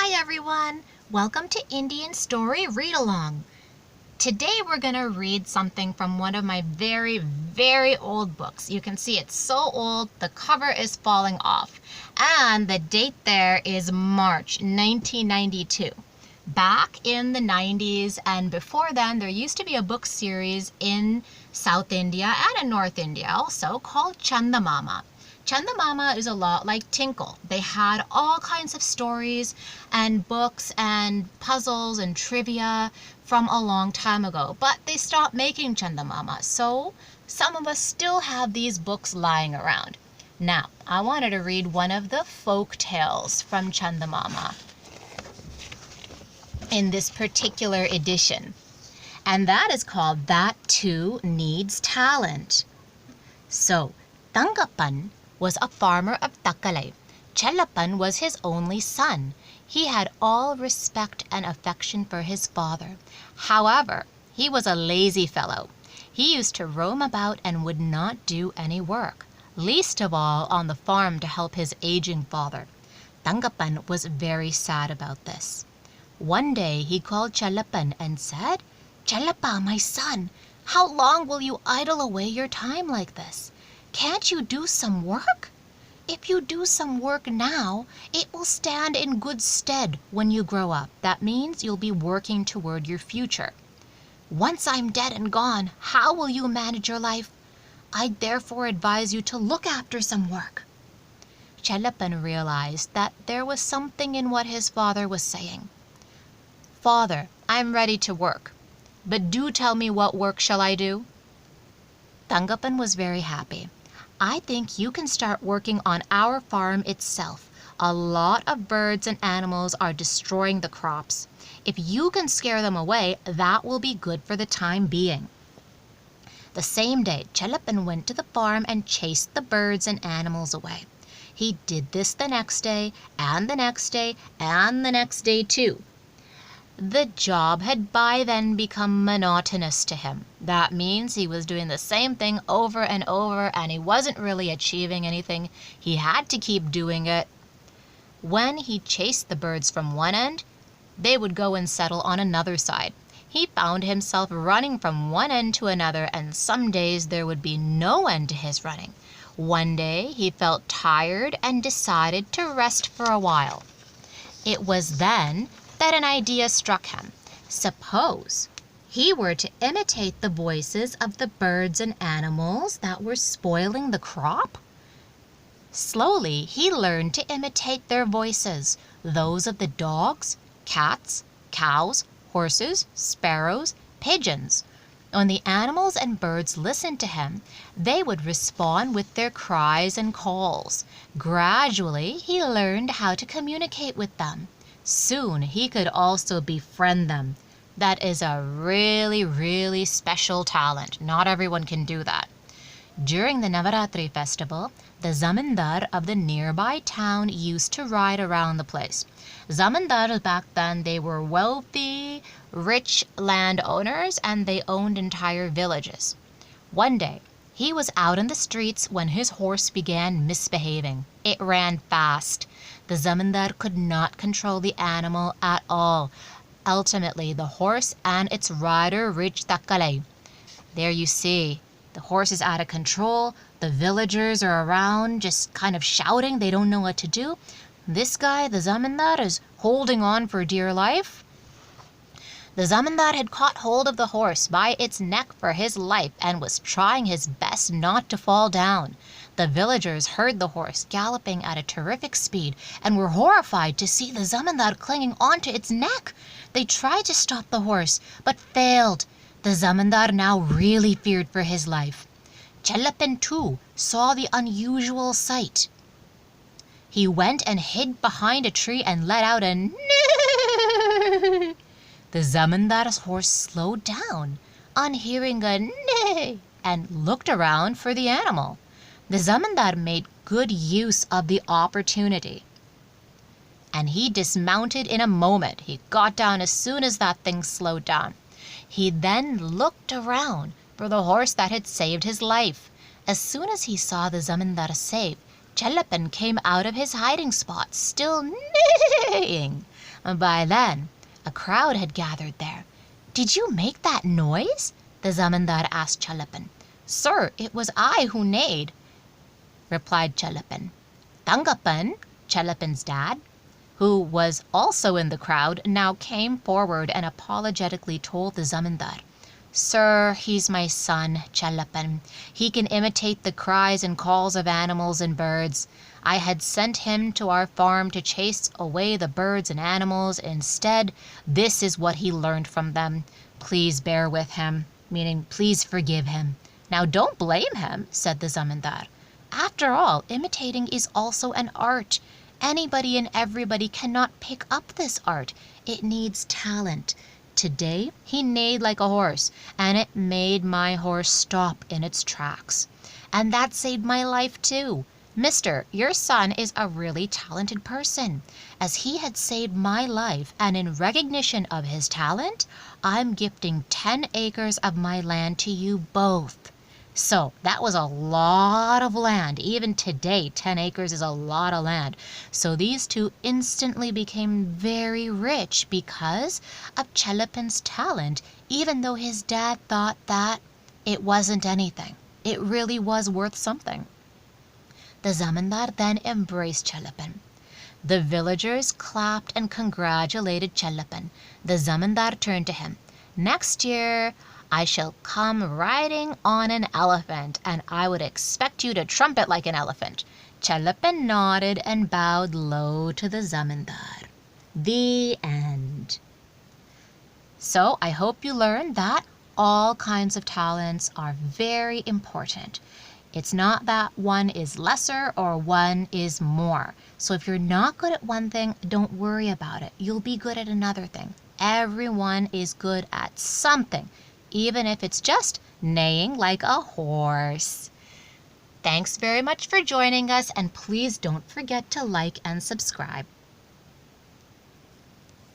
Hi everyone! Welcome to Indian Story Read Along. Today we're going to read something from one of my very old books. You can see it's so old, the cover is falling off. And the date there is March 1992. Back in the 90s and before then, there used to be a book series in South India and in North India also called Chandamama. Chandamama is a lot like Tinkle. They had all kinds of stories and books and puzzles and trivia from a long time ago, but they stopped making Chandamama, so some of us still have these books lying around. Now, I wanted to read one of the folk tales from Chandamama in this particular edition, and that is called That Too Needs Talent. So, Tangapan was a farmer of Takalay. Chelapan was his only son. He had all respect and affection for his father. However, he was a lazy fellow. He used to roam about and would not do any work, least of all on the farm to help his aging father. Tangapan was very sad about this. One day he called Chelapan and said, "Chelapa, my son, how long will you idle away your time like this? Can't you do some work? If you do some work now, it will stand in good stead when you grow up. That means you'll be working toward your future. Once I'm dead and gone, how will you manage your life? I therefore advise you to look after some work." Chelapan realized that there was something in what his father was saying. "Father, I'm ready to work, but do tell me what work shall I do?" Tangapan was very happy. "I think you can start working on our farm itself. A lot of birds and animals are destroying the crops. If you can scare them away, that will be good for the time being." The same day, Chelapan went to the farm and chased the birds and animals away. He did this the next day, and the next day, and the next day too. The job had by then become monotonous to him. That means he was doing the same thing over and over and he wasn't really achieving anything. He had to keep doing it. When he chased the birds from one end, they would go and settle on another side. He found himself running from one end to another, and some days there would be no end to his running. One day he felt tired and decided to rest for a while. It was then that an idea struck him. Suppose he were to imitate the voices of the birds and animals that were spoiling the crop? Slowly he learned to imitate their voices, those of the dogs, cats, cows, horses, sparrows, pigeons. When the animals and birds listened to him, they would respond with their cries and calls. Gradually he learned how to communicate with them. Soon he could also befriend them. That is a really special talent. Not everyone can do that. During the Navaratri festival, the zamindar of the nearby town used to ride around the place. Zamindars back then, they were wealthy, rich landowners, and they owned entire villages. One day, he was out in the streets when his horse began misbehaving. It ran fast. The zamindar could not control the animal at all. Ultimately, the horse and its rider reached Takalay. There you see, the horse is out of control. The villagers are around just kind of shouting. They don't know what to do. This guy, the zamindar, is holding on for dear life. The zamindar had caught hold of the horse by its neck for his life and was trying his best not to fall down. The villagers heard the horse galloping at a terrific speed and were horrified to see the zamindar clinging onto its neck. They tried to stop the horse, but failed. The zamindar now really feared for his life. Chelapan too saw the unusual sight. He went and hid behind a tree and let out a neigh. The zamindar's horse slowed down on hearing a neigh and looked around for the animal. The zamindar made good use of the opportunity, and he dismounted in a moment. He got down as soon as that thing slowed down. He then looked around for the horse that had saved his life. As soon as he saw the zamindar safe, Chelapan came out of his hiding spot, still neighing. By then, a crowd had gathered there. "Did you make that noise?" the zamindar asked Chalapan. "Sir, it was I who neighed," replied Chalapan. Tangapan, Chalapan's dad, who was also in the crowd, now came forward and apologetically told the zamindar, "Sir, he's my son, Chalapan. He can imitate the cries and calls of animals and birds. I had sent him to our farm to chase away the birds and animals. Instead, this is what he learned from them. Please bear with him," meaning please forgive him. "Now don't blame him," said the zamindar. "After all, imitating is also an art. Anybody and everybody cannot pick up this art. It needs talent. Today, he neighed like a horse, and it made my horse stop in its tracks. And that saved my life too. Mister, your son is a really talented person. As he had saved my life, and in recognition of his talent, I'm gifting 10 acres of my land to you both." So that was a lot of land. Even today, 10 acres is a lot of land. So these two instantly became very rich because of Chalapan's talent, even though his dad thought that it wasn't anything. It really was worth something. The zamindar then embraced Chalapan. The villagers clapped and congratulated Chalapan. The zamindar turned to him. "Next year, I shall come riding on an elephant, and I would expect you to trumpet like an elephant." Chalapan nodded and bowed low to the zamindar. The end. So I hope you learned that all kinds of talents are very important. It's not that one is lesser or one is more. So if you're not good at one thing, don't worry about it. You'll be good at another thing. Everyone is good at something, even if it's just neighing like a horse. Thanks very much for joining us, and please don't forget to like and subscribe.